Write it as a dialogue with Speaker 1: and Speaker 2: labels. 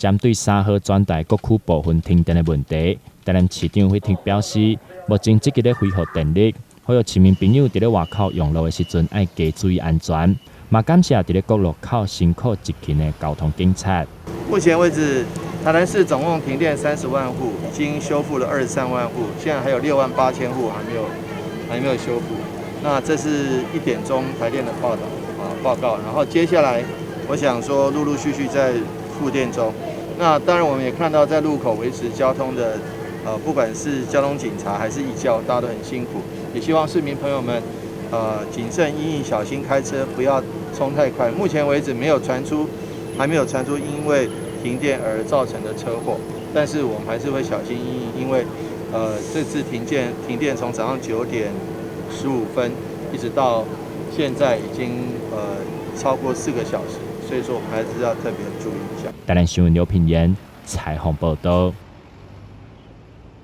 Speaker 1: 针对3号转台各区部分停电的问题，台南市长会听表示，目前积极咧恢复电力，呼吁市民朋友伫咧外口用路的时阵要加注意安全。嘛感谢伫咧各路口辛苦执勤的交通警察。
Speaker 2: 目前为止，台南市总共停电30万户，已经修复了23万户，现在还有6万8千户还没有修复。那这是1点钟台电的报告，然后接下来我想说陆陆续续在复电中。那当然我们也看到在路口维持交通的不管是交通警察还是义教，大家都很辛苦。也希望市民朋友们谨慎因应，小心开车，不要冲太快。目前为止还没有传出因为停电而造成的车祸，但是我们还是会小心因应，因为这次停电从早上9点15分一直到现在已经超过4个小时，所以说我们还是要特别注意一下。
Speaker 1: 台南新闻刘品言采访报道。